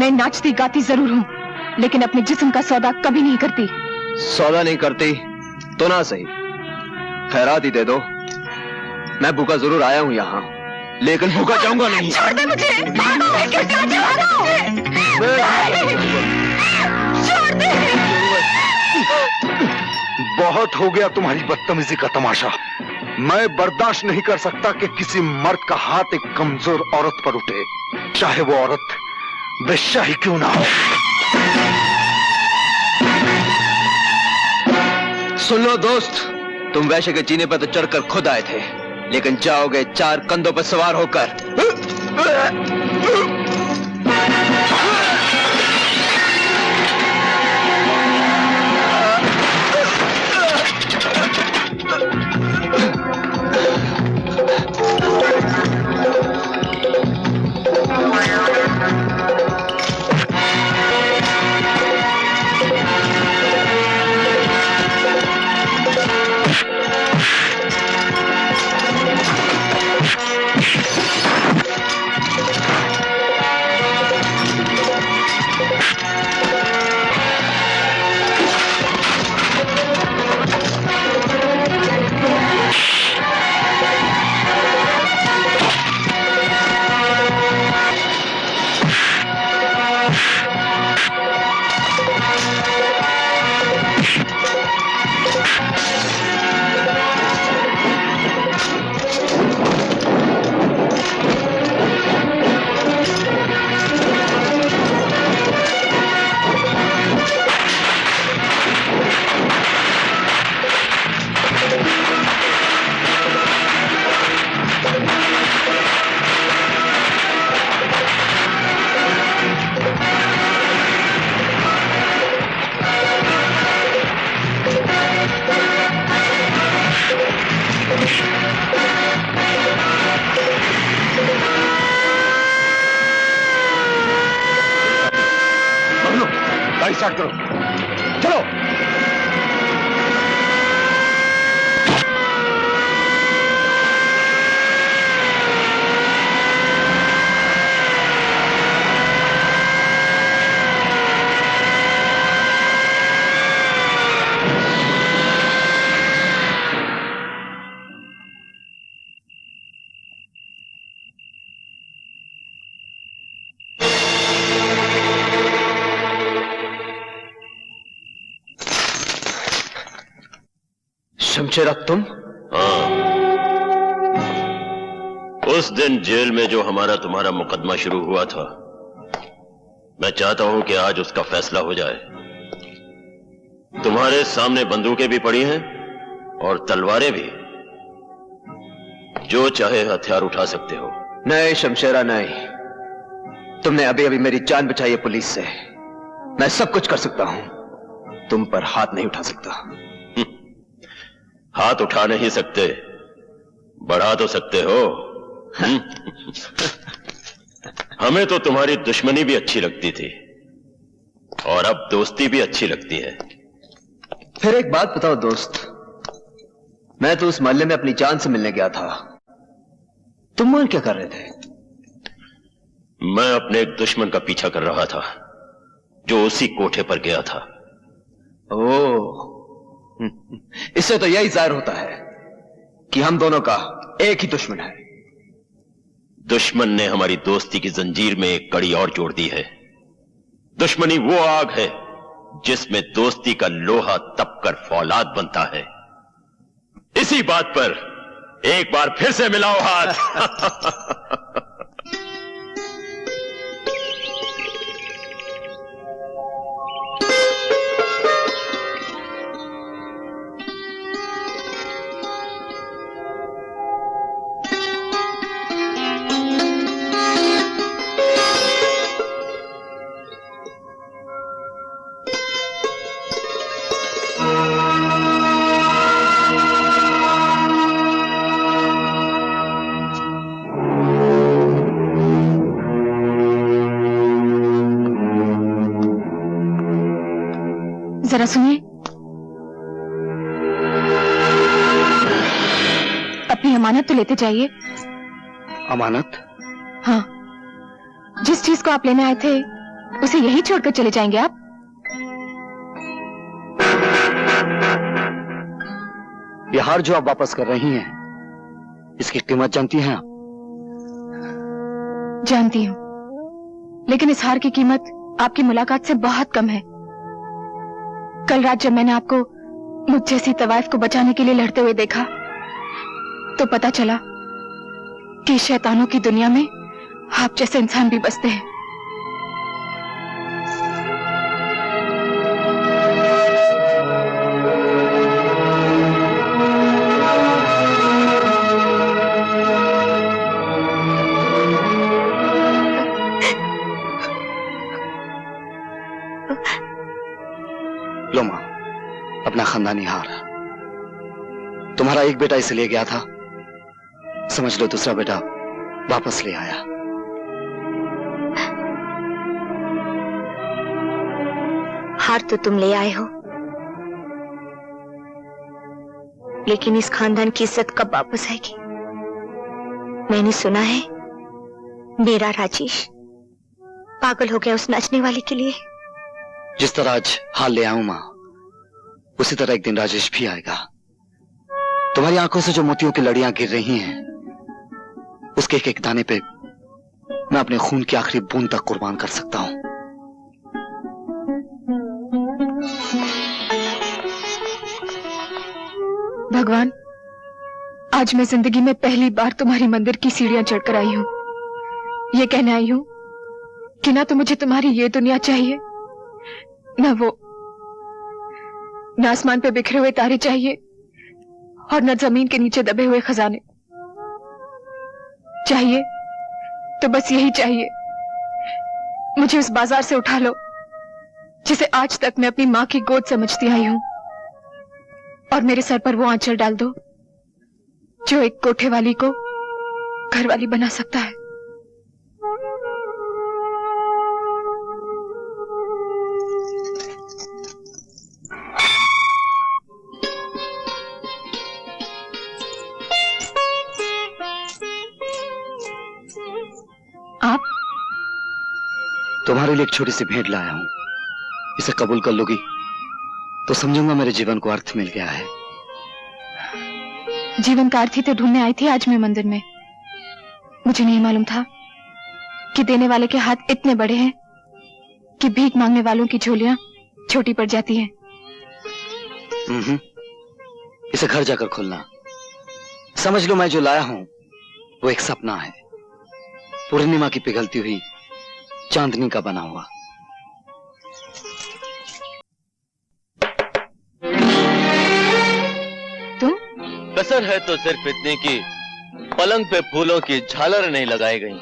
मैं नाचती गाती जरूर हूँ, लेकिन अपने जिस्म का सौदा कभी नहीं करती। सौदा नहीं करती तो ना सही, खैरात ही दे दो। मैं भूखा जरूर आया हूँ यहाँ, लेकिन भूखा जाऊंगा नहीं। छोड़ दे मुझे, छोड़ दे। बहुत हो गया तुम्हारी बदतमीजी का तमाशा। मैं बर्दाश्त नहीं कर सकता कि किसी मर्द का हाथ एक कमजोर औरत पर उठे, चाहे वो औरत वेश्या ही क्यों ना हो। सुन लो दोस्त, तुम वैश्य के जीने पर तो चढ़कर खुद आए थे, लेकिन जाओगे 4 कंधों पर सवार होकर। स्टार्ट करो, चलो। शमशेरा तुम? हाँ, उस दिन जेल में जो हमारा तुम्हारा मुकदमा शुरू हुआ था, मैं चाहता हूं कि आज उसका फैसला हो जाए। तुम्हारे सामने बंदूकें भी पड़ी हैं और तलवारें भी, जो चाहे हथियार उठा सकते हो। नहीं शमशेरा नहीं, तुमने अभी अभी मेरी जान बचाई है पुलिस से। मैं सब कुछ कर सकता हूं, तुम पर हाथ नहीं उठा सकता। हाथ उठा नहीं सकते, बढ़ा तो सकते हो। हमें तो तुम्हारी दुश्मनी भी अच्छी लगती थी और अब दोस्ती भी अच्छी लगती है। फिर एक बात बताओ दोस्त, मैं तो उस मोहल्ले में अपनी जान से मिलने गया था, तुम वहां क्या कर रहे थे? मैं अपने एक दुश्मन का पीछा कर रहा था जो उसी कोठे पर गया था। ओह, इससे तो यही जाहिर होता है कि हम दोनों का एक ही दुश्मन है। दुश्मन ने हमारी दोस्ती की जंजीर में एक कड़ी और जोड़ दी है। दुश्मनी वो आग है जिसमें दोस्ती का लोहा तपकर फौलाद बनता है। इसी बात पर एक बार फिर से मिलाओ हाथ। जरा सुनिए, अपनी अमानत तो लेते जाइए। अमानत? हाँ, जिस चीज को आप लेने आए थे उसे यहीं छोड़कर चले जाएंगे आप? ये हार जो आप वापस कर रही हैं, इसकी कीमत जानती हैं आप? जानती हूँ, लेकिन इस हार की कीमत आपकी मुलाकात से बहुत कम है। कल रात जब मैंने आपको मुझ जैसी तवाइफ को बचाने के लिए लड़ते हुए देखा, तो पता चला कि शैतानों की दुनिया में आप जैसे इंसान भी बसते हैं। लो मां, अपना खानदानी हार। तुम्हारा एक बेटा इसे ले गया था, समझ लो दूसरा बेटा वापस ले आया। हार तो तुम ले आए हो, लेकिन इस खानदान की इज्जत कब वापस आएगी? मैंने सुना है मेरा राजेश पागल हो गया उस नाचने वाले के लिए। जिस तरह आज हाल ले आऊं मां, उसी तरह एक दिन राजेश भी आएगा। तुम्हारी आंखों से जो मोतियों की लड़ियां गिर रही हैं, उसके एक एक दाने पे मैं अपने खून की आखिरी बूंद तक कुर्बान कर सकता हूं। भगवान, आज मैं जिंदगी में पहली बार तुम्हारी मंदिर की सीढ़ियां चढ़कर आई हूं। ये कहने आई हूं कि ना तो मुझे तुम्हारी ये दुनिया चाहिए, न आसमान पे बिखरे हुए तारे चाहिए, और न जमीन के नीचे दबे हुए खजाने। चाहिए तो बस यही चाहिए, मुझे उस बाजार से उठा लो जिसे आज तक मैं अपनी मां की गोद समझती आई हूं, और मेरे सर पर वो आंचल डाल दो जो एक कोठे वाली को घर वाली बना सकता है। आप? तुम्हारे लिए एक छोटी सी भेंट लाया हूं, इसे कबूल कर लोगी तो समझूंगा मेरे जीवन को अर्थ मिल गया है। जीवन का अर्थ ही तो ढूंढने आई थी आज मैं मंदिर में। मुझे नहीं मालूम था कि देने वाले के हाथ इतने बड़े हैं कि भीख मांगने वालों की झोलियां छोटी पड़ जाती हैं। इसे घर जाकर खोलना। समझ लो मैं जो लाया हूं वो एक सपना है, पूर्णिमा की पिघलती हुई चांदनी का बना हुआ। तुम? कसर है तो सिर्फ इतनी कि पलंग पे फूलों की झालर नहीं लगाई गई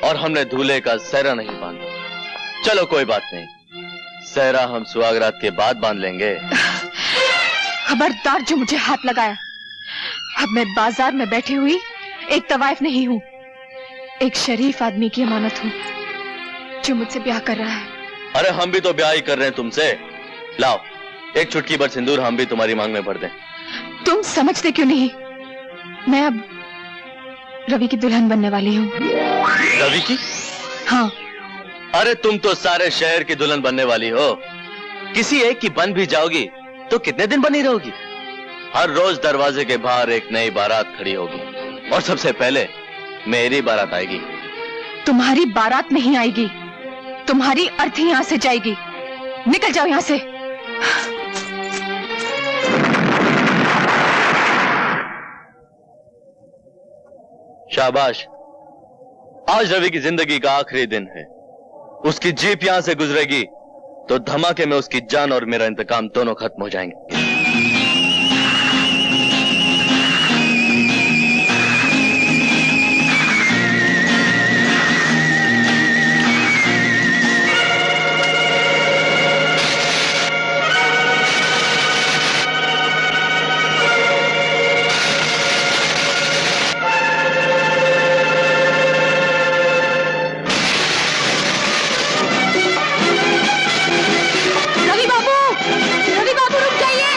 और हमने दूल्हे का सहरा नहीं बांधा। चलो कोई बात नहीं, सहरा हम सुहागरात के बाद बांध लेंगे। खबरदार जो मुझे हाथ लगाया। अब मैं बाजार में बैठी हुई एक तवाइफ नहीं हूं, एक शरीफ आदमी की अमानत हूं जो मुझसे ब्याह कर रहा है। अरे हम भी तो ब्याह ही कर रहे हैं तुमसे। लाओ एक चुटकी भर सिंदूर हम भी तुम्हारी मांग में भर दें। तुम समझते क्यों नहीं? मैं अब रवि की दुल्हन बनने वाली हूँ। रवि की? हाँ। अरे तुम तो सारे शहर की दुल्हन बनने वाली हो। किसी एक की बन भी जाओगी तो कितने दिन बनी रहोगी? हर रोज दरवाजे के बाहर एक नई बारात खड़ी होगी और सबसे पहले मेरी बारात आएगी। तुम्हारी बारात नहीं आएगी, तुम्हारी अर्थी यहां से जाएगी। निकल जाओ यहां से। शाबाश, आज रवि की जिंदगी का आखिरी दिन है। उसकी जीप यहां से गुजरेगी तो धमाके में उसकी जान और मेरा इंतकाम दोनों खत्म हो जाएंगे। रवि बाबू रुक जाइए।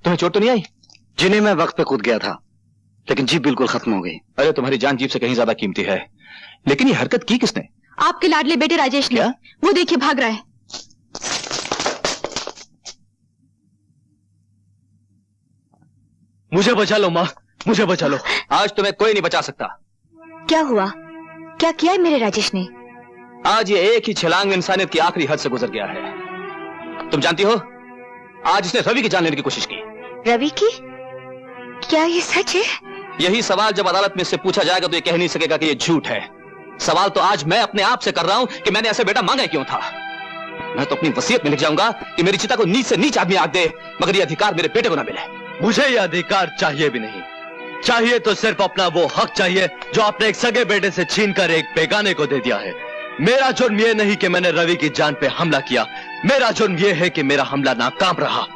तुम्हें चोट तो नहीं आई? जिन्हें मैं वक्त पे कूद गया था, लेकिन जीप बिल्कुल खत्म हो गई। अरे तुम्हारी जान जीप से कहीं ज्यादा कीमती है। लेकिन ये हरकत की किसने? आपके लाडले बेटे राजेश ने। क्या? वो देखिए भाग रहा है। मुझे बचा लो माँ, मुझे बचा लो। आज तुम्हें कोई नहीं बचा सकता। क्या हुआ? क्या किया है मेरे राजेश ने? आज ये एक ही छलांग में इंसानियत की आखिरी हद से गुजर गया है। तुम जानती हो, आज इसने रवि की जान लेने की कोशिश की। रवि की? क्या ये सच है? यही सवाल जब अदालत में इससे पूछा जाएगा तो ये कह नहीं सकेगा कि ये झूठ है। सवाल तो आज मैं अपने आप से कर रहा हूं कि मैंने ऐसे बेटा मांगा क्यों था। मैं तो अपनी वसीयत में लिख जाऊंगा कि मेरी चिता को नीच से नीच आदमी आग दे, मगर ये अधिकार मेरे बेटे को ना मिले। मुझे ये अधिकार चाहिए भी नहीं। चाहिए तो सिर्फ अपना वो हक चाहिए जो आपने एक सगे बेटे से छीनकर एक बेगाने को दे दिया है। मेरा जुर्म ये नहीं कि मैंने रवि की जान पे हमला किया, मेरा जुर्म ये है कि मेरा हमला नाकाम रहा।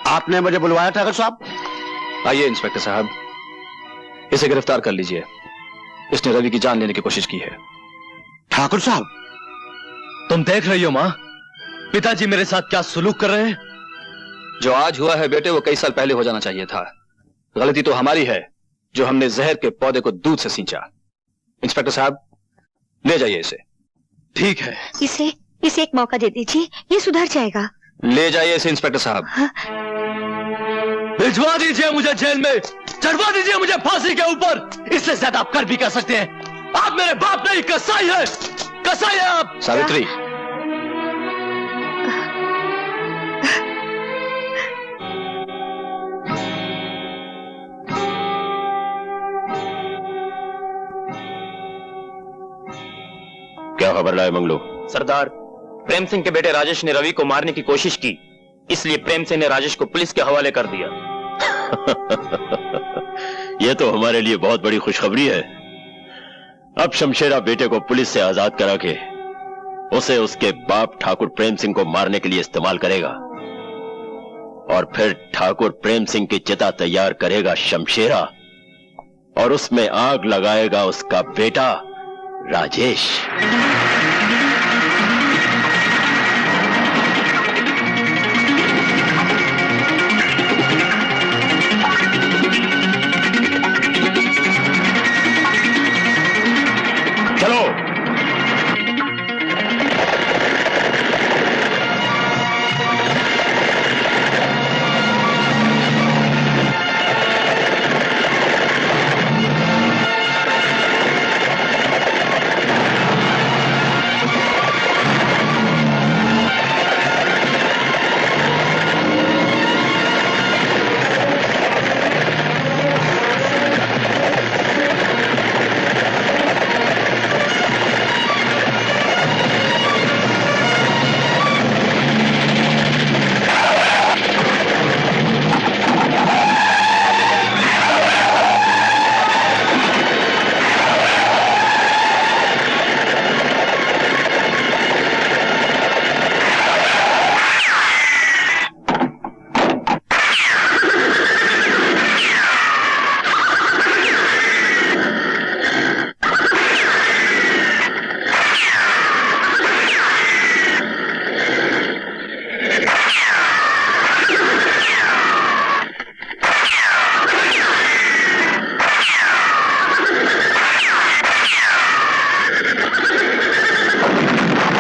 आपने मुझे बुलवाया था ठाकुर साहब? आइए इंस्पेक्टर साहब, इसे गिरफ्तार कर लीजिए। इसने रवि की जान लेने की कोशिश की है। ठाकुर साहब, तुम देख रही हो माँ, पिताजी मेरे साथ क्या सुलूक कर रहे हैं। जो आज हुआ है बेटे, वो कई साल पहले हो जाना चाहिए था। गलती तो हमारी है जो हमने जहर के पौधे को दूध से सींचा। इंस्पेक्टर साहब, ले जाइए इसे। ठीक है। इसे एक मौका दे दीजिए, ये सुधर जाएगा। ले जाइए इसे इंस्पेक्टर साहब। भिजवा दीजिए मुझे जेल में, चढ़वा दीजिए मुझे फांसी के ऊपर। इससे ज्यादा आप कर भी कर सकते हैं। आप मेरे बाप नहीं, कसाई है, कसाई है आप। सावित्री, क्या खबर लाए मंगलू? सरदार, प्रेम सिंह के बेटे राजेश ने रवि को मारने की कोशिश की, इसलिए प्रेम सिंह ने राजेश को पुलिस के हवाले कर दिया। यह तो हमारे लिए बहुत बड़ी खुशखबरी है। अब शमशेरा बेटे को पुलिस से आजाद करा के उसे उसके बाप ठाकुर प्रेम सिंह को मारने के लिए इस्तेमाल करेगा, और फिर ठाकुर प्रेम सिंह की चिता तैयार करेगा शमशेरा, और उसमें आग लगाएगा उसका बेटा राजेश।